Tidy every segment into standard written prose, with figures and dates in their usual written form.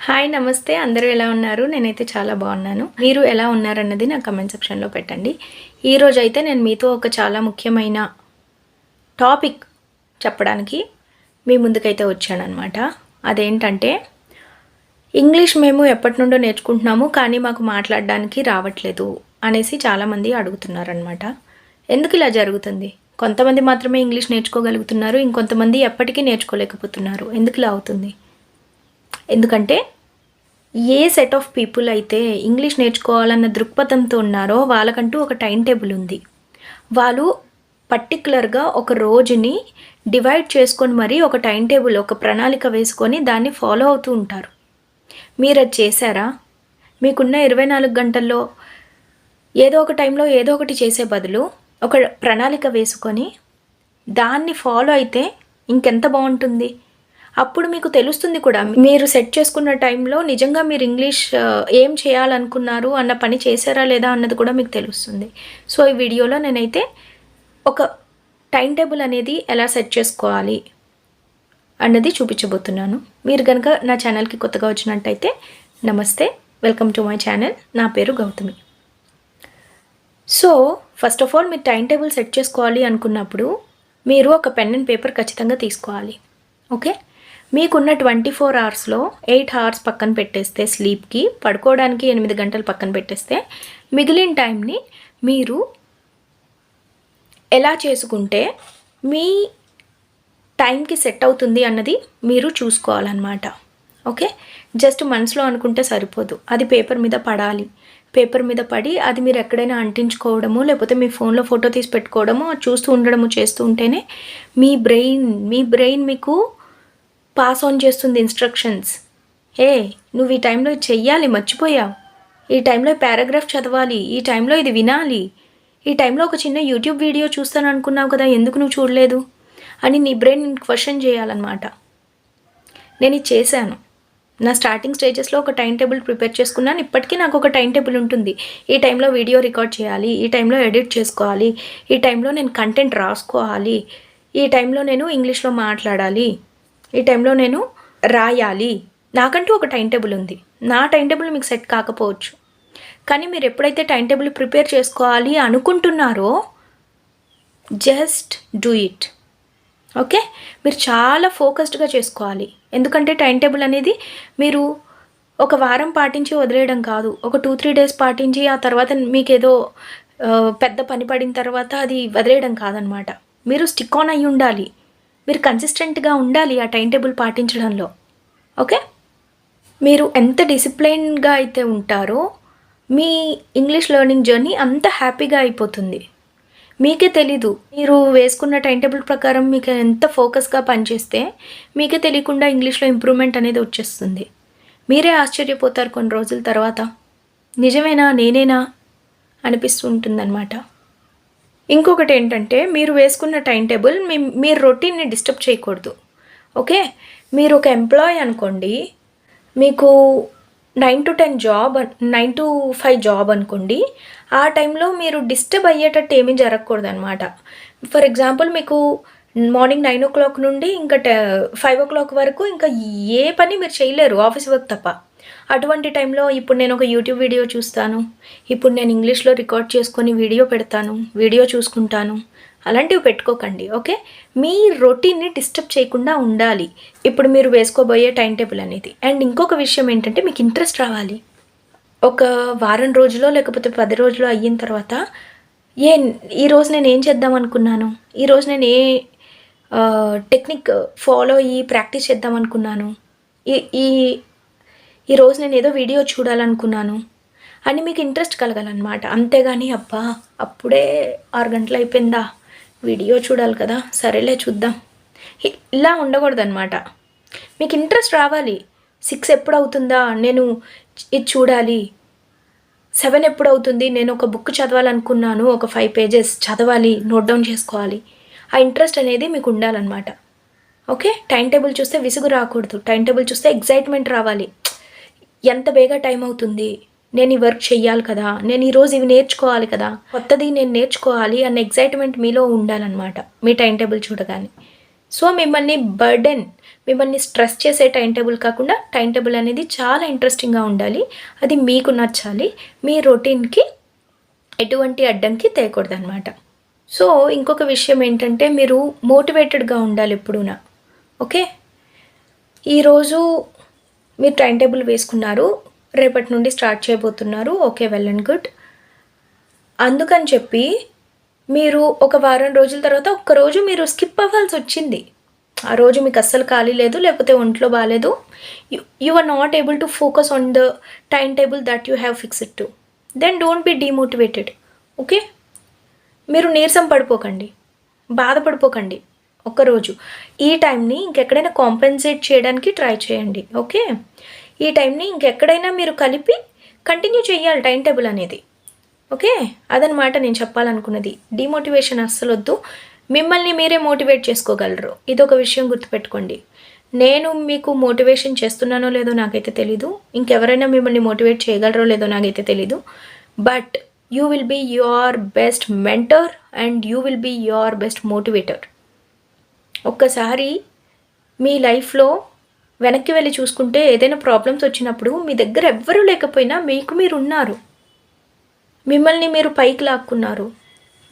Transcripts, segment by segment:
Hi నమస్తే అందరూ ఎలా ఉన్నారు? నేనైతే చాలా బాగున్నాను. మీరు ఎలా ఉన్నారన్నది నా కమెంట్ సెక్షన్‌లో పెట్టండి. ఈరోజైతే నేను మీతో ఒక చాలా ముఖ్యమైన టాపిక్ చెప్పడానికి మీ ముందుకైతే వచ్చాననమాట. అదేంటంటే ఇంగ్లీష్ మేము ఎప్పటినుండో నేర్చుకుంటున్నాము కానీ మాకు మాట్లాడడానికి రావట్లేదు అనేసి చాలామంది అడుగుతున్నారనమాట. ఎందుకు ఇలా జరుగుతుంది? కొంతమంది మాత్రమే ఇంగ్లీష్ నేర్చుకోగలుగుతున్నారు. ఇంకొంతమంది ఎప్పటికీ నేర్చుకోలేకపోతున్నారు. ఎందుకు ఇలా అవుతుంది? ఎందుకంటే ఏ సెట్ ఆఫ్ పీపుల్ అయితే ఇంగ్లీష్ నేర్చుకోవాలన్న దృక్పథంతో ఉన్నారో వాళ్ళకంటూ ఒక టైం టేబుల్ ఉంది. వాళ్ళు పర్టికులర్గా ఒక రోజుని డివైడ్ చేసుకొని మరీ ఒక టైం టేబుల్, ఒక ప్రణాళిక వేసుకొని దాన్ని ఫాలో అవుతూ ఉంటారు. మీరు అది చేశారా? మీకున్న 24 గంటల్లో ఏదో ఒక టైంలో ఏదో ఒకటి చేసే బదులు ఒక ప్రణాళిక వేసుకొని దాన్ని ఫాలో అయితే ఇంకెంత బాగుంటుంది. అప్పుడు మీకు తెలుస్తుంది కూడా మీరు సెట్ చేసుకున్న టైంలో నిజంగా మీరు ఇంగ్లీష్ ఏం చేయాలనుకున్నారు అన్న పని చేశారా లేదా అన్నది కూడా మీకు తెలుస్తుంది. సో ఈ వీడియోలో నేనైతే ఒక టైం టేబుల్ అనేది ఎలా సెట్ చేసుకోవాలి అన్నది చూపించబోతున్నాను. మీరు కనుక నా ఛానల్కి కొత్తగా వచ్చినట్టయితే నమస్తే, వెల్కమ్ టు మై ఛానల్. నా పేరు Gautami. So first of all మీరు టైం టేబుల్ సెట్ చేసుకోవాలి అనుకున్నప్పుడు మీరు ఒక పెన్ అండ్ పేపర్ ఖచ్చితంగా తీసుకోవాలి. ఓకే, మీకున్న 24 అవర్స్లో 8 అవర్స్ పక్కన పెట్టేస్తే స్లీప్కి, పడుకోవడానికి 8 గంటలు పక్కన పెట్టేస్తే మిగిలిన టైంని మీరు ఎలా చేసుకుంటే మీ టైంకి సెట్ అవుతుంది అన్నది మీరు చూసుకోవాలన్నమాట. ఓకే, జస్ట్ మనసులో అనుకుంటే సరిపోదు, అది పేపర్ మీద పడాలి. పేపర్ మీద పడి అది మీరు ఎక్కడైనా అంటించుకోవడము, లేకపోతే మీ ఫోన్లో ఫోటో తీసి పెట్టుకోవడము, చూస్తూ ఉండడము చేస్తూ ఉంటేనే మీ బ్రెయిన్ మీకు పాస్ ఆన్ చేస్తుంది ఇన్స్ట్రక్షన్స్. నువ్వు ఈ టైంలో ఇది చెయ్యాలి, మర్చిపోయావు, ఈ టైంలో పారాగ్రాఫ్ చదవాలి, ఈ టైంలో ఇది వినాలి, ఈ టైంలో ఒక చిన్న యూట్యూబ్ వీడియో చూస్తాను అనుకున్నావు కదా, ఎందుకు నువ్వు చూడలేదు అని నీ బ్రెయిన్ క్వశ్చన్ చేయాలన్నమాట. నేను ఇది చేశాను. నా స్టార్టింగ్ స్టేజెస్లో ఒక టైం టేబుల్ ప్రిపేర్ చేసుకున్నాను. ఇప్పటికీ నాకు ఒక టైం టేబుల్ ఉంటుంది. ఈ టైంలో వీడియో రికార్డ్ చేయాలి, ఈ టైంలో ఎడిట్ చేసుకోవాలి, ఈ టైంలో నేను కంటెంట్ రాసుకోవాలి, ఈ టైంలో నేను ఇంగ్లీష్లో మాట్లాడాలి, ఈ టైంలో నేను రాయాలి. నాకంటూ ఒక టైం టేబుల్ ఉంది. నా టైం టేబుల్ మీకు సెట్ కాకపోవచ్చు, కానీ మీరు ఎప్పుడైతే టైం టేబుల్ ప్రిపేర్ చేసుకోవాలి అనుకుంటున్నారో జస్ట్ డూ ఇట్. ఓకే, మీరు చాలా ఫోకస్డ్గా చేసుకోవాలి. ఎందుకంటే టైం టేబుల్ అనేది మీరు ఒక వారం పాటించి వదిలేయడం కాదు. ఒక 2-3 డేస్ పాటించి ఆ తర్వాత మీకు ఏదో పెద్ద పని పడిన తర్వాత అది వదిలేయడం కాదనమాట. మీరు స్టిక్ ఆన్ అయ్యి ఉండాలి. మీరు కన్సిస్టెంట్గా ఉండాలి ఆ టైం టేబుల్ పాటించడంలో. ఓకే, మీరు ఎంత డిసిప్లైన్గా అయితే ఉంటారో మీ ఇంగ్లీష్ లెర్నింగ్ జర్నీ అంత హ్యాపీగా అయిపోతుంది. మీకే తెలీదు, మీరు వేసుకున్న టైం టేబుల్ ప్రకారం మీకు ఎంత ఫోకస్గా పనిచేస్తే మీకే తెలియకుండా ఇంగ్లీష్లో ఇంప్రూవ్మెంట్ అనేది వచ్చేస్తుంది. మీరే ఆశ్చర్యపోతారు కొన్ని రోజుల తర్వాత, నిజమేనా, నేనేనా అనిపిస్తూ ఉంటుందన్నమాట. ఇంకొకటి ఏంటంటే మీరు వేసుకున్న టైం టేబుల్ మీ రొటీన్ని డిస్టర్బ్ చేయకూడదు. ఓకే, మీరు ఒక ఎంప్లాయీ అనుకోండి, మీకు 9 to 10 జాబ్, 9 to 5 జాబ్ అనుకోండి. ఆ టైంలో మీరు డిస్టర్బ్ అయ్యేటట్టు ఏమీ జరగకూడదు అనమాట. ఫర్ ఎగ్జాంపుల్ మీకు మార్నింగ్ 9 o'clock నుండి ఇంకా 5 o'clock వరకు ఇంకా ఏ పని మీరు చేయలేరు, ఆఫీస్ వర్క్ తప్ప. అటువంటి టైంలో ఇప్పుడు నేను ఒక యూట్యూబ్ వీడియో చూస్తాను, ఇప్పుడు నేను ఇంగ్లీష్లో రికార్డ్ చేసుకొని వీడియో పెడతాను, వీడియో చూసుకుంటాను, అలాంటివి పెట్టుకోకండి. ఓకే, మీ రొటీన్ని డిస్టర్బ్ చేయకుండా ఉండాలి ఇప్పుడు మీరు వేసుకోబోయే టైం టేబుల్ అనేది. అండ్ ఇంకొక విషయం ఏంటంటే మీకు ఇంట్రెస్ట్ రావాలి. ఒక వారం రోజులో లేకపోతే 10 రోజులు అయిన తర్వాత ఈరోజు నేను ఏం చేద్దాం అనుకున్నాను, ఈరోజు నేను ఏ టెక్నిక్ ఫాలో అయ్యి ప్రాక్టీస్ చేద్దాం అనుకున్నాను, ఈ ఈరోజు నేను ఏదో వీడియో చూడాలనుకున్నాను అని మీకు ఇంట్రెస్ట్ కలగాలన్నమాట. అంతేగాని అబ్బా అప్పుడే 6 గంటలు అయిపోయిందా, వీడియో చూడాలి కదా, సరేలే చూద్దాం, ఇలా ఉండకూడదన్నమాట. మీకు ఇంట్రెస్ట్ రావాలి. 6 ఎప్పుడు అవుతుందా, నేను ఇది చూడాలి, 7 ఎప్పుడు అవుతుంది, నేను ఒక బుక్ చదవాలనుకున్నాను, ఒక 5 pages చదవాలి, నోట్ డౌన్ చేసుకోవాలి. ఆ ఇంట్రెస్ట్ అనేది మీకు ఉండాలన్నమాట. ఓకే, టైం టేబుల్ చూస్తే విసుగు రాకూడదు, టైం టేబుల్ చూస్తే ఎగ్జైట్మెంట్ రావాలి. ఎంత బేగా టైం అవుతుంది, నేను ఈ వర్క్ చెయ్యాలి కదా, నేను ఈరోజు ఇవి నేర్చుకోవాలి కదా, కొత్తది నేను నేర్చుకోవాలి అన్న ఎగ్జైట్మెంట్ మీలో ఉండాలన్నమాట మీ టైం టేబుల్ చూడగానే. సో మిమ్మల్ని మిమ్మల్ని స్ట్రెస్ చేసే టైం టేబుల్ కాకుండా టైం టేబుల్ అనేది చాలా ఇంట్రెస్టింగ్గా ఉండాలి. అది మీకు నచ్చాలి. మీ రొటీన్కి ఎటువంటి అడ్డంకి తేయకూడదనమాట. సో ఇంకొక విషయం ఏంటంటే మీరు మోటివేటెడ్గా ఉండాలి ఎప్పుడూనా. ఓకే, ఈరోజు మీరు టైం టేబుల్ వేసుకున్నారు, రేపటి నుండి స్టార్ట్ చేయబోతున్నారు. Okay, well and good. అందుకని చెప్పి మీరు ఒక వారం రోజుల తర్వాత ఒక్కరోజు మీరు స్కిప్ అవ్వాల్సి వచ్చింది. ఆ రోజు మీకు అస్సలు ఖాళీ లేదు, లేకపోతే ఒంట్లో బాగాలేదు, you are not able to focus on the time table that you have fixed to, then don't be demotivated. Okay, మీరు నీరసం పడిపోకండి, బాధపడిపోకండి. ఒక్కరోజు ఈ టైంని ఇంకెక్కడైనా కాంపెన్సేట్ చేయడానికి ట్రై చేయండి. ఓకే, ఈ టైంని ఇంకెక్కడైనా మీరు కలిపి కంటిన్యూ చేయాలి టైం టేబుల్ అనేది. ఓకే, అదనమాట నేను చెప్పాలనుకున్నది. డిమోటివేషన్ అస్సలు వద్దు, మిమ్మల్ని మీరే మోటివేట్ చేసుకోగలరు. ఇదొక విషయం గుర్తుపెట్టుకోండి. నేను మీకు మోటివేషన్ చేస్తున్నానో లేదో నాకైతే తెలీదు, ఇంకెవరైనా మిమ్మల్ని మోటివేట్ చేయగలరో లేదో నాకైతే తెలీదు. But you will be your best mentor and you will be your best motivator. ఒక్కసారి మీ లైఫ్లో వెనక్కి వెళ్ళి చూసుకుంటే ఏదైనా ప్రాబ్లమ్స్ వచ్చినప్పుడు మీ దగ్గర ఎవ్వరూ లేకపోయినా మీకు మీరు ఉన్నారు, మిమ్మల్ని మీరు పైకి లాక్కున్నారు,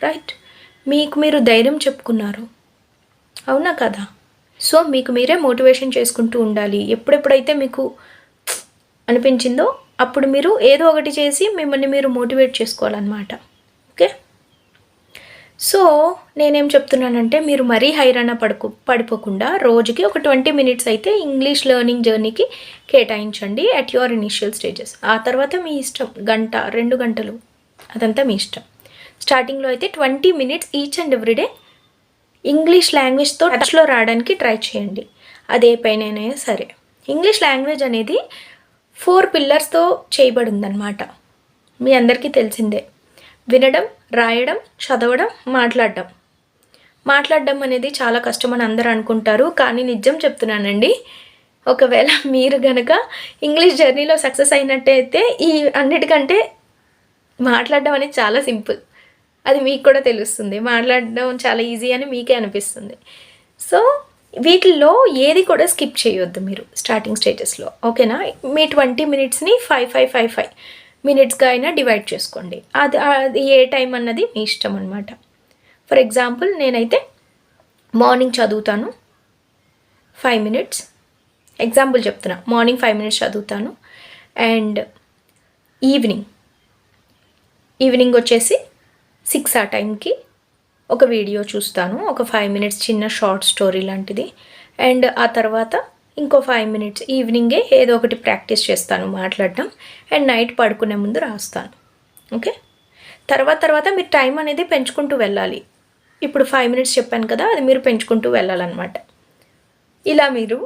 రైట్? మీకు మీరు ధైర్యం చెప్పుకున్నారు, అవునా కదా? సో మీకు మీరే మోటివేషన్ చేసుకుంటూ ఉండాలి. ఎప్పుడెప్పుడైతే మీకు అనిపించిందో అప్పుడు మీరు ఏదో ఒకటి చేసి మిమ్మల్ని మీరు మోటివేట్ చేసుకోవాలన్నమాట. ఓకే, సో నేనేం చెప్తున్నానంటే మీరు మరీ హైరాణ పడిపోకుండా రోజుకి ఒక 20 మినిట్స్ అయితే ఇంగ్లీష్ లెర్నింగ్ జర్నీకి కేటాయించండి అట్ యువర్ ఇనిషియల్ స్టేజెస్. ఆ తర్వాత మీ ఇష్టం, గంట 2 గంటలు అదంతా మీ ఇష్టం. స్టార్టింగ్లో అయితే 20 minutes each and everyday English లాంగ్వేజ్తో టచ్లో రావడానికి ట్రై చేయండి. అదే పైన సరే. ఇంగ్లీష్ లాంగ్వేజ్ అనేది 4 పిల్లర్స్తో చేయబడి ఉందన్నమాట. మీ అందరికీ తెలిసిందే. వినడం, రాయడం, చదవడం, మాట్లాడడం. మాట్లాడడం అనేది చాలా కష్టమని అందరూ అనుకుంటారు, కానీ నిజం చెప్తున్నానండి, ఒకవేళ మీరు కనుక ఇంగ్లీష్ జర్నీలో సక్సెస్ అయినట్టయితే ఈ అన్నిటికంటే మాట్లాడడం అనేది చాలా సింపుల్. అది మీకు కూడా తెలుస్తుంది. మాట్లాడడం చాలా ఈజీ అని మీకే అనిపిస్తుంది. సో వీటిల్లో ఏది కూడా స్కిప్ చేయొద్దు మీరు స్టార్టింగ్ స్టేజెస్లో. ఓకేనా? మీ 20 మినిట్స్ని 5 మినిట్స్గా అయినా డివైడ్ చేసుకోండి. అది ఏ టైం అన్నది మీ ఇష్టం అనమాట. ఫర్ ఎగ్జాంపుల్ నేనైతే మార్నింగ్ చదువుతాను 5 మినిట్స్, ఎగ్జాంపుల్ చెప్తున్నా. మార్నింగ్ 5 మినిట్స్ చదువుతాను అండ్ ఈవినింగ్ వచ్చేసి 6 ఆ టైంకి ఒక వీడియో చూస్తాను, ఒక 5 మినిట్స్ చిన్న షార్ట్ స్టోరీ లాంటిది. అండ్ ఆ తర్వాత ఇంకో 5 మినిట్స్ ఈవినింగే ఏదో ఒకటి ప్రాక్టీస్ చేస్తాను మాట్లాడడం. అండ్ నైట్ పడుకునే ముందు రాస్తాను. ఓకే, తర్వాత మీరు టైం అనేది పెంచుకుంటూ వెళ్ళాలి. ఇప్పుడు 5 మినిట్స్ చెప్పాను కదా, అది మీరు పెంచుకుంటూ వెళ్ళాలన్నమాట. ఇలా మీరు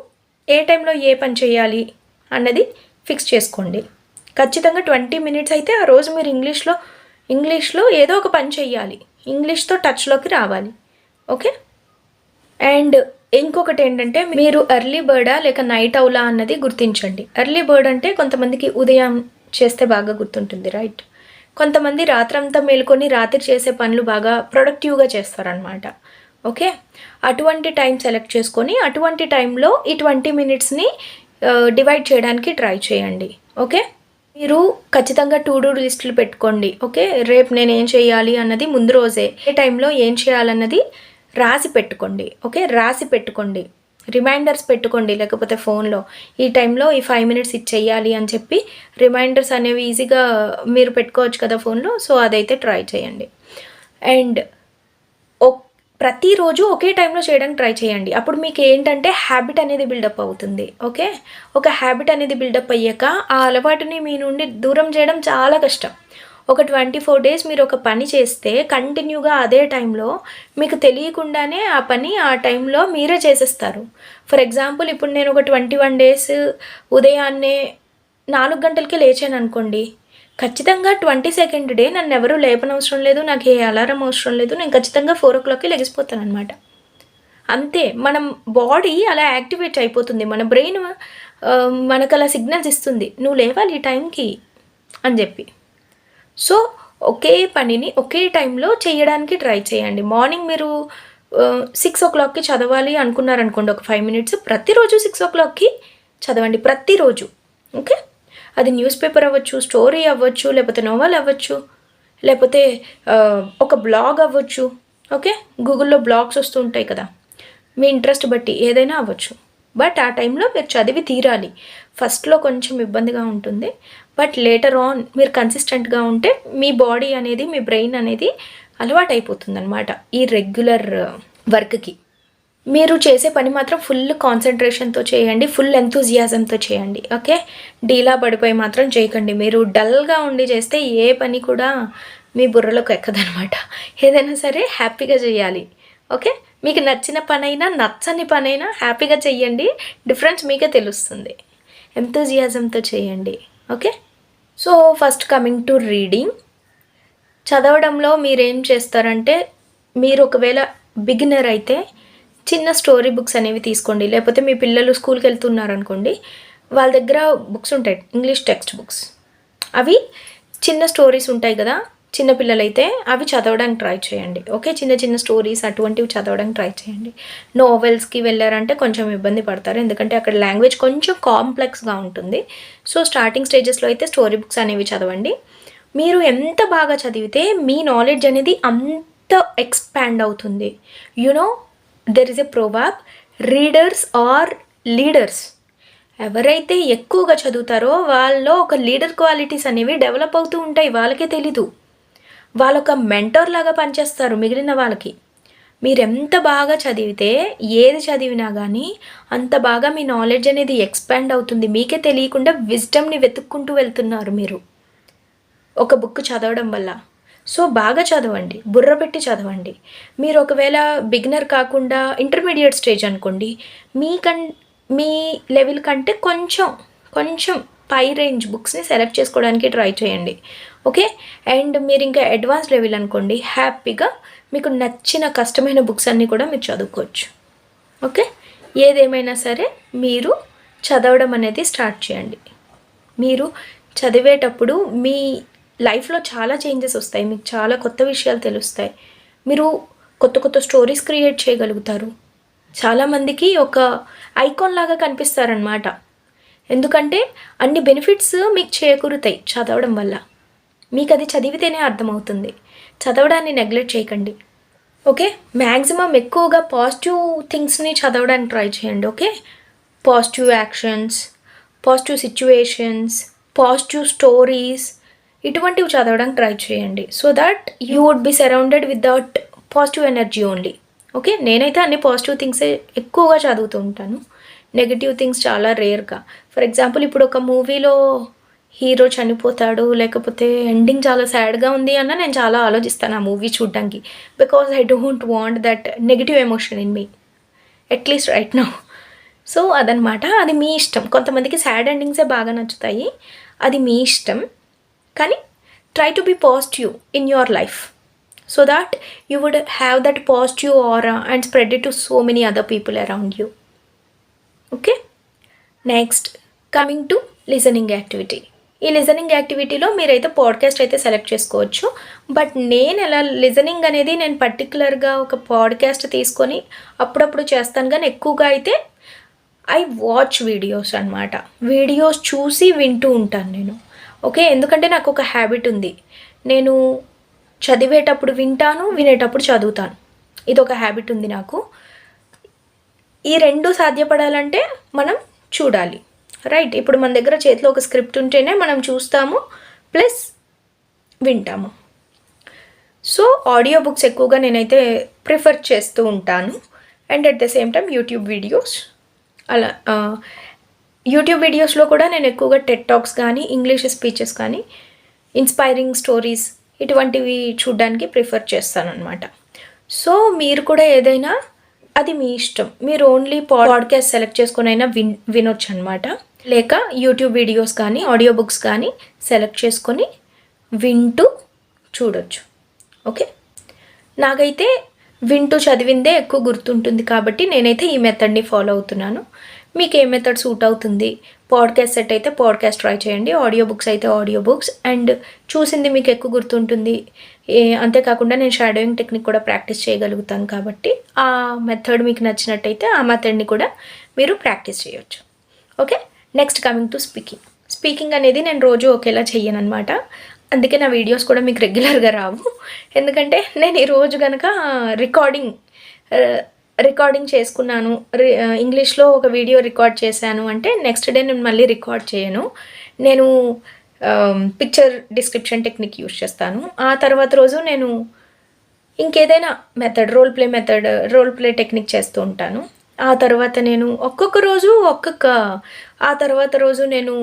ఏ టైంలో ఏ పని చేయాలి అన్నది ఫిక్స్ చేసుకోండి. ఖచ్చితంగా 20 మినిట్స్ అయితే ఆ రోజు మీరు ఇంగ్లీష్లో ఏదో ఒక పని చేయాలి, ఇంగ్లీష్తో టచ్లోకి రావాలి. ఓకే, అండ్ ఇంకొకటి ఏంటంటే మీరు ఎర్లీ బర్డా లేక నైట్ అవులా అన్నది గుర్తించండి. ఎర్లీ బర్డ్ అంటే కొంతమందికి ఉదయం చేస్తే బాగా గుర్తుంటుంది, రైట్? కొంతమంది రాత్రంతా మేలుకొని రాత్రి చేసే పనులు బాగా ప్రొడక్టివ్గా చేస్తారనమాట. ఓకే, అటువంటి టైం సెలెక్ట్ చేసుకొని అటువంటి టైంలో ఈ 20 మినిట్స్ని డివైడ్ చేయడానికి ట్రై చేయండి. ఓకే, మీరు ఖచ్చితంగా టు డూ లిస్టులు పెట్టుకోండి. ఓకే, రేపు నేను ఏం చేయాలి అన్నది ముందు రోజే ఏ టైంలో ఏం చేయాలన్నది రాసి పెట్టుకోండి. ఓకే, రాసి పెట్టుకోండి, రిమైండర్స్ పెట్టుకోండి. లేకపోతే ఫోన్లో ఈ టైంలో ఈ 5 మినిట్స్ ఇది చెయ్యాలి అని చెప్పి రిమైండర్స్ అనేవి ఈజీగా మీరు పెట్టుకోవచ్చు కదా ఫోన్లో. సో అదైతే ట్రై చేయండి. అండ్ ప్రతిరోజు ఒకే టైంలో చేయడానికి ట్రై చేయండి. అప్పుడు మీకు ఏంటంటే హ్యాబిట్ అనేది బిల్డప్ అవుతుంది. ఓకే, ఒక హ్యాబిట్ అనేది బిల్డప్ అయ్యాక ఆ అలవాటుని మీ నుండి దూరం చేయడం చాలా కష్టం. ఒక 24 డేస్ మీరు ఒక పని చేస్తే కంటిన్యూగా అదే టైంలో మీకు తెలియకుండానే ఆ పని ఆ టైంలో మీరే చేసేస్తారు. ఫర్ ఎగ్జాంపుల్ ఇప్పుడు నేను ఒక 21 డేస్ ఉదయాన్నే 4 గంటలకి లేచాను అనుకోండి, ఖచ్చితంగా 22nd డే నన్ను ఎవరూ లేపనవసరం లేదు, నాకు ఏ అలారం అవసరం లేదు, నేను ఖచ్చితంగా 4 o'clockకి లెగిసిపోతాను అనమాట. అంతే, మనం బాడీ అలా యాక్టివేట్ అయిపోతుంది, మన బ్రెయిన్ మనకు అలా సిగ్నల్స్ ఇస్తుంది, నువ్వు లేవాలి ఈ టైంకి అని చెప్పి. సో ఒకే పనిని ఒకే టైంలో చేయడానికి ట్రై చేయండి. మార్నింగ్ మీరు 6:00కి చదవాలి అనుకున్నారనుకోండి, ఒక 5 మినిట్స్ ప్రతిరోజు 6:00కి చదవండి, ప్రతిరోజు. ఓకే, అది న్యూస్ పేపర్ అవ్వచ్చు, స్టోరీ అవ్వచ్చు, లేకపోతే నోవెల్ అవ్వచ్చు, లేకపోతే ఒక బ్లాగ్ అవ్వచ్చు. ఓకే, గూగుల్లో బ్లాగ్స్ వస్తూ ఉంటాయి కదా, మీ ఇంట్రెస్ట్ బట్టి ఏదైనా అవ్వచ్చు. బట్ ఆ టైంలో మీరు చదివి తీరాలి. ఫస్ట్లో కొంచెం ఇబ్బందిగా ఉంటుంది, బట్ లేటర్ ఆన్ మీరు కన్సిస్టెంట్గా ఉంటే మీ బాడీ అనేది, మీ బ్రెయిన్ అనేది అలవాటు అయిపోతుంది అనమాట ఈ రెగ్యులర్ వర్క్కి. మీరు చేసే పని మాత్రం ఫుల్ కాన్సన్ట్రేషన్తో చేయండి, ఫుల్ ఎంతూజియాజంతో చేయండి. ఓకే, డీలా పడిపోయి మాత్రం చేయకండి. మీరు డల్గా ఉండి చేస్తే ఏ పని కూడా మీ బుర్రలోకి ఎక్కదనమాట. ఏదైనా సరే హ్యాపీగా చేయాలి. ఓకే, మీకు నచ్చిన పనైనా నచ్చని పనైనా హ్యాపీగా చెయ్యండి, డిఫరెన్స్ మీకే తెలుస్తుంది. ఎంతూజియాజంతో చేయండి. Okay, so first coming to reading. చదవడంలో మీరేం చేస్తారంటే, మీరు ఒకవేళ బిగినర్ అయితే చిన్న స్టోరీ బుక్స్ అనేవి తీసుకోండి. లేకపోతే మీ పిల్లలు స్కూల్కి వెళ్తున్నారనుకోండి, వాళ్ళ దగ్గర బుక్స్ ఉంటాయి, ఇంగ్లీష్ టెక్స్ట్ బుక్స్. అవి చిన్న స్టోరీస్ ఉంటాయి కదా, చిన్న పిల్లలైతే అవి చదవడానికి ట్రై చేయండి. ఓకే, చిన్న చిన్న స్టోరీస్ అటువంటివి చదవడానికి ట్రై చేయండి. నోవెల్స్కి వెళ్ళారంటే కొంచెం ఇబ్బంది పడతారు, ఎందుకంటే అక్కడ లాంగ్వేజ్ కొంచెం కాంప్లెక్స్గా ఉంటుంది. సో స్టార్టింగ్ స్టేజెస్లో అయితే స్టోరీ బుక్స్ అనేవి చదవండి. మీరు ఎంత బాగా చదివితే మీ నాలెడ్జ్ అనేది అంత ఎక్స్పాండ్ అవుతుంది. You know, there is a proverb, readers are leaders. ఎవరైతే ఎక్కువగా చదువుతారో వాళ్ళలో ఒక లీడర్ క్వాలిటీస్ అనేవి డెవలప్ అవుతూ ఉంటాయి, వాళ్ళకే తెలీదు. వాళ్ళొక మెంటర్ లాగా పనిచేస్తారు మిగిలిన వాళ్ళకి. మీరు ఎంత బాగా చదివితే, ఏది చదివినా కానీ అంత బాగా మీ నాలెడ్జ్ అనేది ఎక్స్పాండ్ అవుతుంది. మీకే తెలియకుండా విజ్డమ్ని వెతుక్కుంటూ వెళ్తున్నారు మీరు ఒక బుక్ చదవడం వల్ల. సో బాగా చదవండి, బుర్ర పెట్టి చదవండి. మీరు ఒకవేళ బిగినర్ కాకుండా ఇంటర్మీడియట్ స్టేజ్ అనుకోండి, మీ లెవెల్ కంటే కొంచెం పై రేంజ్ బుక్స్ని సెలెక్ట్ చేసుకోవడానికి ట్రై చేయండి. ఓకే, అండ్ మీరు ఇంకా అడ్వాన్స్ లెవెల్ అనుకోండి, హ్యాపీగా మీకు నచ్చిన కష్టమైన బుక్స్ అన్నీ కూడా మీరు చదువుకోవచ్చు. ఓకే, ఏదేమైనా సరే మీరు చదవడం అనేది స్టార్ట్ చేయండి. మీరు చదివేటప్పుడు మీ లైఫ్లో చాలా చేంజెస్ వస్తాయి, మీకు చాలా కొత్త విషయాలు తెలుస్తాయి, మీరు కొత్త స్టోరీస్ క్రియేట్ చేయగలుగుతారు. చాలామందికి ఒక ఐకాన్ లాగా కనిపిస్తారనమాట, ఎందుకంటే అన్ని బెనిఫిట్స్ మీకు చేకూరుతాయి చదవడం వల్ల. మీకు అది చదివితేనే అర్థమవుతుంది. చదవడాన్ని నెగ్లెక్ట్ చేయకండి. ఓకే, మ్యాక్సిమం ఎక్కువగా పాజిటివ్ థింగ్స్ని చదవడానికి ట్రై చేయండి. Okay, positive actions, positive situations, positive stories, ఇటువంటివి చదవడానికి ట్రై చేయండి. So that you would be surrounded with that positive energy only. Okay, నేనైతే అన్ని పాజిటివ్ థింగ్సే ఎక్కువగా చదువుతూ ఉంటాను, నెగిటివ్ థింగ్స్ చాలా రేర్గా. ఫర్ ఎగ్జాంపుల్, ఇప్పుడు ఒక మూవీలో హీరో చనిపోతాడు, లేకపోతే ఎండింగ్ చాలా సాడ్గా ఉంది అన్న నేను చాలా ఆలోచిస్తాను ఆ మూవీ చూడడానికి, because I don't want that negative emotion in me, at least right now. So అదనమాట, అది మీ ఇష్టం. కొంతమందికి సాడ్ ఎండింగ్సే బాగా నచ్చుతాయి, అది మీ ఇష్టం. కానీ try to be positive in your life, so that you would have that positive aura and spread it to so many other people around you. Okay, next coming to listening activity. ఈ listening యాక్టివిటీలో మీరైతే podcast అయితే select చేసుకోవచ్చు. But నేను ఎలా listening అనేది నేను పర్టికులర్గా ఒక పాడ్కాస్ట్ తీసుకొని అప్పుడప్పుడు చేస్తాను, కానీ ఎక్కువగా అయితే ఐ వాచ్ వీడియోస్ అనమాట. వీడియోస్ చూసి వింటూ ఉంటాను నేను. ఓకే, ఎందుకంటే నాకు ఒక హ్యాబిట్ ఉంది, నేను చదివేటప్పుడు వింటాను, వినేటప్పుడు చదువుతాను. ఇది ఒక హ్యాబిట్ ఉంది నాకు. ఈ రెండు సాధ్యపడాలంటే మనం చూడాలి, రైట్? ఇప్పుడు మన దగ్గర చేతిలో ఒక స్క్రిప్ట్ ఉంటేనే మనం చూస్తాము ప్లస్ వింటాము. సో ఆడియో బుక్స్ ఎక్కువగా నేనైతే ప్రిఫర్ చేస్తూ ఉంటాను. And at the same time YouTube videos. అలా యూట్యూబ్ వీడియోస్లో కూడా నేను ఎక్కువగా టెడ్ టాక్స్ కానీ, ఇంగ్లీష్ స్పీచెస్ కానీ, ఇన్స్పైరింగ్ స్టోరీస్ ఇటువంటివి చూడడానికి ప్రిఫర్ చేస్తాను అనమాట. సో మీరు కూడా ఏదైనా, అది మీ ఇష్టం. మీరు ఓన్లీ పాడ్కాస్ట్ సెలెక్ట్ చేసుకొని అయినా వినొచ్చు అనమాట. లేక యూట్యూబ్ వీడియోస్ కానీ, ఆడియో బుక్స్ కానీ సెలెక్ట్ చేసుకొని వింటూ చూడొచ్చు. ఓకే, నాకైతే వింటూ చదివిందే ఎక్కువ గుర్తుంటుంది కాబట్టి నేనైతే ఈ మెథడ్ని ఫాలో అవుతున్నాను. మీకు ఏ మెథడ్ సూట్ అవుతుంది? పాడ్కాస్ట్ సెట్ అయితే పాడ్కాస్ట్ ట్రై చేయండి, ఆడియో బుక్స్ అయితే ఆడియో బుక్స్. అండ్ చూసింది మీకు ఎక్కువ గుర్తుంటుంది, అంతేకాకుండా నేను షాడోయింగ్ టెక్నిక్ కూడా ప్రాక్టీస్ చేయగలుగుతాను కాబట్టి ఆ మెథడ్ మీకు నచ్చినట్టయితే ఆ మెథడ్ని కూడా మీరు ప్రాక్టీస్ చేయొచ్చు. Okay, next coming to speaking అనేది నేను రోజు ఒకేలా చెయ్యను అనమాట. అందుకే నా వీడియోస్ కూడా మీకు రెగ్యులర్గా రావు. ఎందుకంటే నేను ఈరోజు కనుక రికార్డింగ్ చేసుకున్నాను, ఇంగ్లీష్లో ఒక వీడియో రికార్డ్ చేశాను అంటే నెక్స్ట్ డే నేను మళ్ళీ రికార్డ్ చేయను. నేను పిక్చర్ డిస్క్రిప్షన్ టెక్నిక్ యూజ్ చేస్తాను. ఆ తర్వాత రోజు నేను ఇంకేదైనా రోల్ ప్లే టెక్నిక్ చేస్తూ ఉంటాను. ఆ తర్వాత నేను ఆ తర్వాత రోజు నేను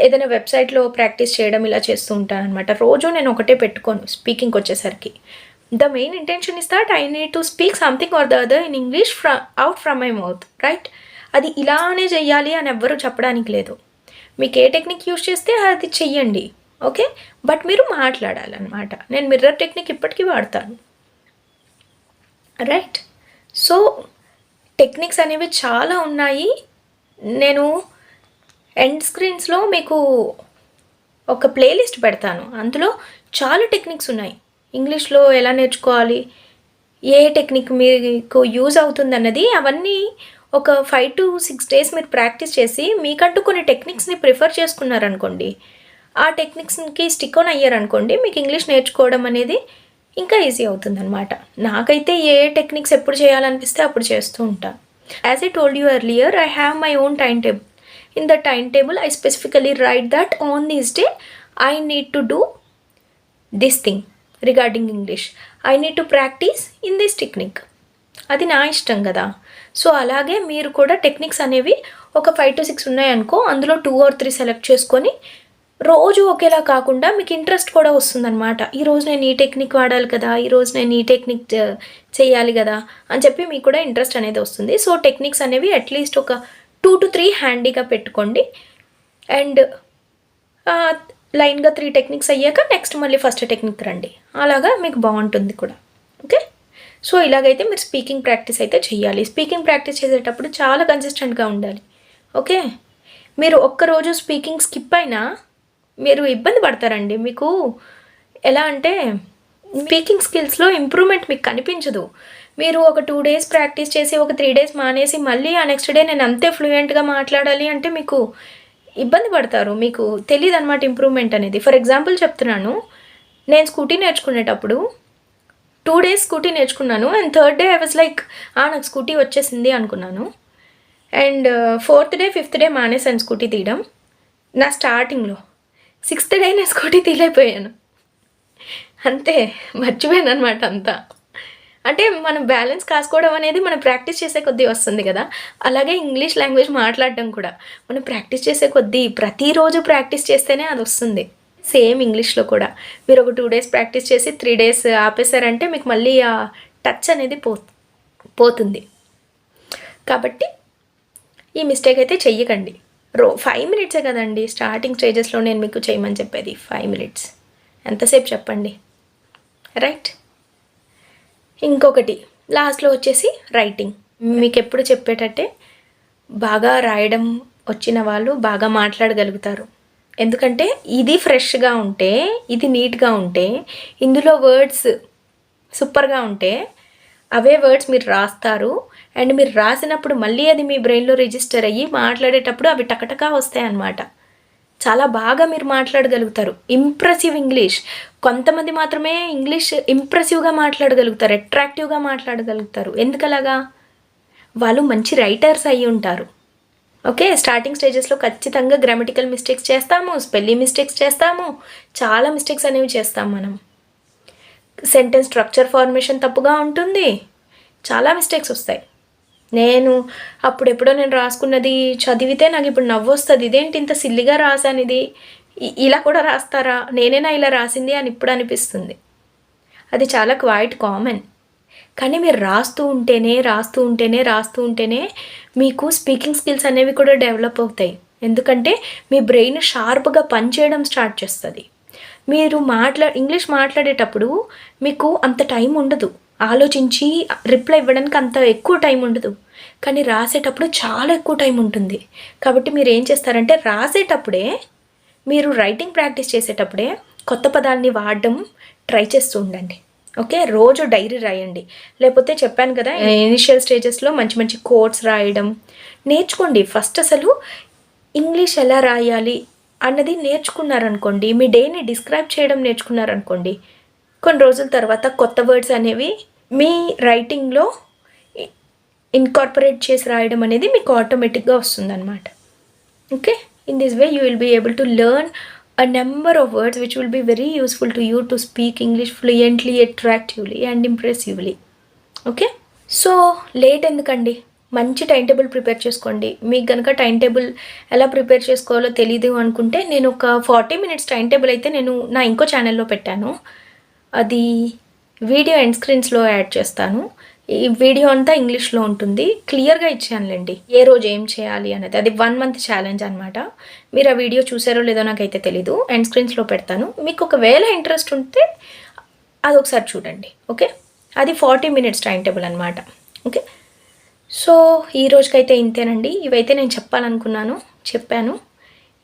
ఏదైనా వెబ్సైట్లో ప్రాక్టీస్ చేయడం ఇలా చేస్తూ ఉంటాను అనమాట. రోజు నేను ఒకటే పెట్టుకోను స్పీకింగ్కి వచ్చేసరికి. The main intention is that I need to speak something or the other in English out from my mouth, right? అది ఇలానే చెయ్యాలి అని ఎవ్వరూ చెప్పడానికి లేదు. మీకు ఏ టెక్నిక్ యూజ్ చేస్తే అది చెయ్యండి, ఓకే? బట్ మీరు మాట్లాడాలన్నమాట. నేను మిర్రర్ టెక్నిక్ ఇప్పటికీ వాడతాను, రైట్? సో టెక్నిక్స్ అనేవి చాలా ఉన్నాయి. నేను ఎండ్ స్క్రీన్స్లో మీకు ఒక ప్లేలిస్ట్ పెడతాను, అందులో చాలా టెక్నిక్స్ ఉన్నాయి. ఇంగ్లీష్లో ఎలా నేర్చుకోవాలి, ఏ టెక్నిక్ మీకు యూజ్ అవుతుంది అన్నది, అవన్నీ ఒక 5 to 6 days మీరు ప్రాక్టీస్ చేసి మీకంటూ కొన్ని టెక్నిక్స్ని ప్రిఫర్ చేసుకున్నారనుకోండి, ఆ టెక్నిక్స్కి స్టిక్ ఆన్ అయ్యారనుకోండి, మీకు ఇంగ్లీష్ నేర్చుకోవడం అనేది ఇంకా ఈజీ అవుతుందన్నమాట. నాకైతే ఏ టెక్నిక్స్ ఎప్పుడు చేయాలనిపిస్తే అప్పుడు చేస్తూ ఉంటాను. As I told you earlier, I have my own time table. In the timetable, I specifically write that on this day, I need to do this thing regarding English. I need to practice in this technique. అది నా ఇష్టం కదా. So అలాగే మీరు కూడా techniques అనేవి ఒక 5 to 6 ఉన్నాయనుకో, అందులో 2 or 3 సెలెక్ట్ చేసుకొని రోజు ఒకేలా కాకుండా మీకు ఇంట్రెస్ట్ కూడా వస్తుందన్నమాట. ఈరోజు నేను ఈ టెక్నిక్ వాడాలి కదా, ఈరోజు నేను ఈ టెక్నిక్ చేయాలి కదా అని చెప్పి మీకు కూడా ఇంట్రెస్ట్ అనేది వస్తుంది. సో టెక్నిక్స్ అనేవి అట్లీస్ట్ ఒక 2 to 3 హ్యాండీగా పెట్టుకోండి. అండ్ లైన్గా 3 టెక్నిక్స్ అయ్యాక నెక్స్ట్ మళ్ళీ ఫస్ట్ టెక్నిక్ రండి. అలాగా మీకు బాగుంటుంది కూడా, ఓకే? సో ఇలాగైతే మీరు స్పీకింగ్ ప్రాక్టీస్ అయితే చెయ్యాలి. స్పీకింగ్ ప్రాక్టీస్ చేసేటప్పుడు చాలా కన్సిస్టెంట్గా ఉండాలి, ఓకే? మీరు ఒక్కరోజు స్పీకింగ్ స్కిప్ అయినా మీరు ఇబ్బంది పడతారండి. మీకు ఎలా అంటే స్పీకింగ్ స్కిల్స్లో ఇంప్రూవ్మెంట్ మీకు కనిపించదు. మీరు ఒక 2 days ప్రాక్టీస్ చేసి ఒక 3 days మానేసి మళ్ళీ ఆ నెక్స్ట్ డే నేను అంతే ఫ్లూయెంట్గా మాట్లాడాలి అంటే మీకు ఇబ్బంది పడతారు. మీకు తెలియదు అనమాట ఇంప్రూవ్మెంట్ అనేది. ఫర్ ఎగ్జాంపుల్ చెప్తున్నాను, నేను స్కూటీ నేర్చుకునేటప్పుడు 2 days స్కూటీ నేర్చుకున్నాను. And 3rd day I was like నాకు స్కూటీ వచ్చేసింది అనుకున్నాను. And 4th day 5th day మానేసాను స్కూటీ తీయడం. నా స్టార్టింగ్లో 6th day నేను స్కూటీ తీయలేకపోయాను. అంతే, మర్చిపోయాను అనమాట అంతా. అంటే మనం బ్యాలెన్స్ కాసుకోవడం అనేది మనం ప్రాక్టీస్ చేసే కొద్దీ వస్తుంది కదా. అలాగే ఇంగ్లీష్ లాంగ్వేజ్ మాట్లాడడం కూడా మనం ప్రాక్టీస్ చేసే కొద్దీ, ప్రతిరోజు ప్రాక్టీస్ చేస్తేనే అది వస్తుంది. సేమ్ ఇంగ్లీష్లో కూడా మీరు ఒక 2 days ప్రాక్టీస్ చేసి 3 days ఆపేశారంటే మీకు మళ్ళీ ఆ టచ్ అనేది పోతుంది. కాబట్టి ఈ మిస్టేక్ అయితే చెయ్యకండి. 5 minutes కదండి స్టార్టింగ్ స్టేజెస్లో నేను మీకు చేయమని చెప్పేది. 5 minutes ఎంతసేపు చెప్పండి, రైట్? ఇంకొకటి లాస్ట్లో వచ్చేసి రైటింగ్. మీకు ఎప్పుడు చెప్పేటట్టే బాగా రాయడం వచ్చిన వాళ్ళు బాగా మాట్లాడగలుగుతారు. ఎందుకంటే ఇది ఫ్రెష్గా ఉంటే, ఇది నీట్గా ఉంటే, ఇందులో వర్డ్స్ సూపర్గా ఉంటే అవే వర్డ్స్ మీరు రాస్తారు. అండ్ మీరు రాసినప్పుడు మళ్ళీ అది మీ బ్రెయిన్లో రిజిస్టర్ అయ్యి మాట్లాడేటప్పుడు అవి టకటకా వస్తాయి అన్నమాట. చాలా బాగా మీరు మాట్లాడగలుగుతారు. Impressive English. కొంతమంది మాత్రమే ఇంగ్లీష్ ఇంప్రెసివ్గా మాట్లాడగలుగుతారు, అట్రాక్టివ్గా మాట్లాడగలుగుతారు. ఎందుకలాగా? వాళ్ళు మంచి రైటర్స్ అయ్యి ఉంటారు, ఓకే? స్టార్టింగ్ స్టేజెస్లో ఖచ్చితంగా గ్రామటికల్ మిస్టేక్స్ చేస్తాము, స్పెల్లింగ్ మిస్టేక్స్ చేస్తాము, చాలా మిస్టేక్స్ అనేవి చేస్తాం మనం. సెంటెన్స్ స్ట్రక్చర్ ఫార్మేషన్ తప్పుగా ఉంటుంది, చాలా మిస్టేక్స్ వస్తాయి. నేను అప్పుడెప్పుడో నేను రాసుకున్నది చదివితే నాకు ఇప్పుడు నవ్వు వస్తుంది. ఇదేంటి ఇంత సిల్లిగా రాసాను, ఇది ఇలా కూడా రాస్తారా, నేనేనా ఇలా రాసింది అని ఇప్పుడు అనిపిస్తుంది. అది చాలా క్వైట్ కామన్. కానీ మీరు రాస్తూ ఉంటేనే మీకు స్పీకింగ్ స్కిల్స్ అనేవి కూడా డెవలప్ అవుతాయి. ఎందుకంటే మీ బ్రెయిన్ షార్ప్గా పనిచేయడం స్టార్ట్ చేస్తుంది. మీరు ఇంగ్లీష్ మాట్లాడేటప్పుడు మీకు అంత టైం ఉండదు, ఆలోచించి రిప్లై ఇవ్వడానికి అంత ఎక్కువ టైం ఉండదు. కానీ రాసేటప్పుడు చాలా ఎక్కువ టైం ఉంటుంది. కాబట్టి మీరు ఏం చేస్తారంటే రాసేటప్పుడే, మీరు రైటింగ్ ప్రాక్టీస్ చేసేటప్పుడే కొత్త పదాలని వాడడం ట్రై చేస్తూ ఉండండి. ఓకే, రోజు డైరీ రాయండి. లేకపోతే చెప్పాను కదా, ఇనిషియల్ స్టేజెస్లో మంచి మంచి కోట్స్ రాయడం నేర్చుకోండి. ఫస్ట్ అసలు ఇంగ్లీష్ ఎలా రాయాలి అన్నది నేర్చుకున్నారనుకోండి, మీ డేని డిస్క్రైబ్ చేయడం నేర్చుకున్నారనుకోండి, కొన్ని రోజుల తర్వాత కొత్త వర్డ్స్ అనేవి మీ రైటింగ్లో ఇన్కార్పొరేట్ చేసి రాయడం అనేది మీకు ఆటోమేటిక్గా వస్తుందన్నమాట. Okay, in this way you will be able to learn a number of words which will be very useful to you to speak English fluently, attractively and impressively. Okay, so late ఎందుకండి, మంచి time table prepare చేసుకోండి. మీకు కనుక time table ఎలా prepare చేసుకోవాలో తెలీదు అనుకుంటే, నేను ఒక 40 minutes టైం టేబుల్ అయితే నేను నా ఇంకో ఛానల్లో పెట్టాను. అది వీడియో ఎండ్ స్క్రీన్స్లో యాడ్ చేస్తాను. ఈ వీడియో అంతా ఇంగ్లీష్లో ఉంటుంది. క్లియర్గా ఇచ్చానులేండి ఏ రోజు ఏం చేయాలి అనేది. అది 1 month ఛాలెంజ్ అనమాట. మీరు ఆ వీడియో చూసారో లేదో నాకైతే తెలీదు. ఎండ్ స్క్రీన్స్లో పెడతాను. మీకు ఒకవేళ ఇంట్రెస్ట్ ఉంటే అది ఒకసారి చూడండి. ఓకే, అది 40 minutes టైం టేబుల్ అనమాట. ఓకే, సో ఈ రోజుకైతే ఇంతేనండి. ఇవైతే నేను చెప్పాలనుకున్నాను, చెప్పాను.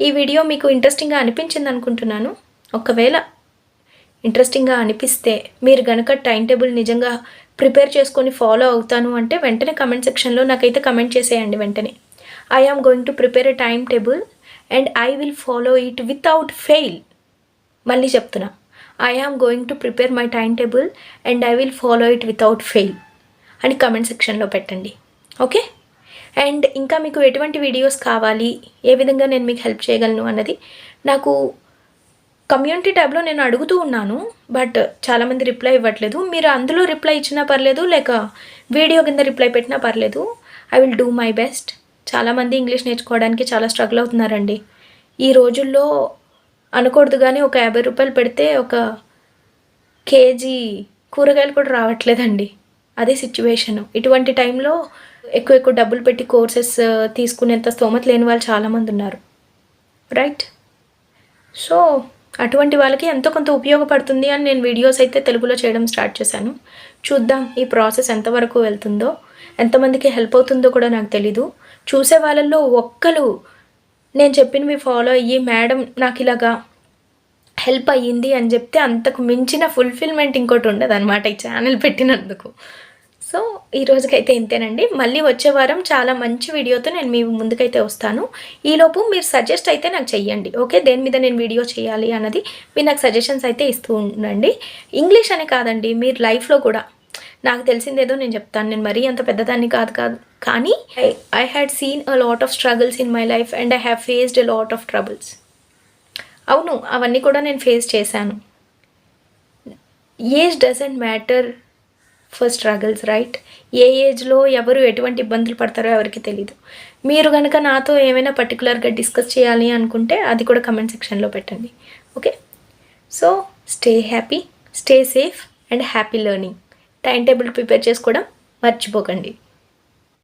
ఈ వీడియో మీకు ఇంట్రెస్టింగ్గా అనిపించింది అనుకుంటున్నాను. ఒకవేళ ఇంట్రెస్టింగ్గా అనిపిస్తే, మీరు కనుక టైం టేబుల్ నిజంగా ప్రిపేర్ చేసుకొని ఫాలో అవుతాను అంటే వెంటనే కమెంట్ సెక్షన్లో నాకైతే కమెంట్ చేసేయండి. వెంటనే I am going to prepare a time table and I will follow it without fail. మళ్ళీ చెప్తున్నా, I am going to prepare my time table and I will follow it without fail అని comment సెక్షన్లో పెట్టండి. Okay, and ఇంకా మీకు ఎటువంటి videos కావాలి, ఏ విధంగా నేను మీకు హెల్ప్ చేయగలను అన్నది నాకు కమ్యూనిటీ ట్యాబ్లో నేను అడుగుతూ ఉన్నాను. బట్ చాలామంది రిప్లై ఇవ్వట్లేదు. మీరు అందులో రిప్లై ఇచ్చినా పర్లేదు, లేక వీడియో కింద రిప్లై పెట్టినా పర్లేదు. I will do my best. చాలామంది ఇంగ్లీష్ నేర్చుకోవడానికి చాలా స్ట్రగుల్ అవుతున్నారండి. ఈ రోజుల్లో అనకూడదు కానీ ఒక 50 రూపాయలు పెడితే ఒక కేజీ కూరగాయలు కూడా రావట్లేదండి. అదే సిచ్యువేషను. ఇటువంటి టైంలో ఎక్కువ డబ్బులు పెట్టి కోర్సెస్ తీసుకునేంత స్తోమత లేని వాళ్ళు చాలామంది ఉన్నారు. రైట్, సో అటువంటి వాళ్ళకి ఎంతో కొంత ఉపయోగపడుతుంది అని నేను వీడియోస్ అయితే తెలుగులో చేయడం స్టార్ట్ చేశాను. చూద్దాం ఈ ప్రాసెస్ ఎంతవరకు వెళ్తుందో, ఎంతమందికి హెల్ప్ అవుతుందో కూడా నాకు తెలీదు. చూసే వాళ్ళల్లో ఒక్కరు నేను చెప్పినవి ఫాలో అయ్యి మేడం నాకు ఇలాగా హెల్ప్ అయ్యింది అని చెప్తే అంతకు మించిన ఫుల్ఫిల్మెంట్ ఇంకోటి ఉండదు అనమాట ఈ ఛానల్ పెట్టినందుకు. సో ఈ రోజుకైతే ఇంతేనండి. మళ్ళీ వచ్చే వారం చాలా మంచి వీడియోతో నేను మీ ముందుకైతే వస్తాను. ఈలోపు మీరు సజెస్ట్ అయితే నాకు చెయ్యండి. ఓకే, దేని మీద నేను వీడియో చేయాలి అన్నది మీరు నాకు సజెషన్స్ అయితే ఇస్తూ ఉండండి. ఇంగ్లీష్ అనే కాదండి, మీరు లైఫ్లో కూడా నాకు తెలిసిందేదో నేను చెప్తాను. నేను మరీ అంత పెద్దదాన్ని కాదు కానీ I had seen a lot of struggles in my life and I have faced a lot of troubles. అవును, అవన్నీ కూడా నేను ఫేస్ చేశాను. Age doesn't matter for struggles, right? ఏ ఏజ్లో ఎవరు ఎటువంటి ఇబ్బందులు పడతారో ఎవరికి తెలీదు. మీరు కనుక నాతో ఏమైనా పర్టికులర్గా డిస్కస్ చేయాలి అనుకుంటే అది కూడా కమెంట్ సెక్షన్లో పెట్టండి. Okay, so stay happy, stay safe and happy learning. Time table prepare చేసుకోవడం మర్చిపోకండి.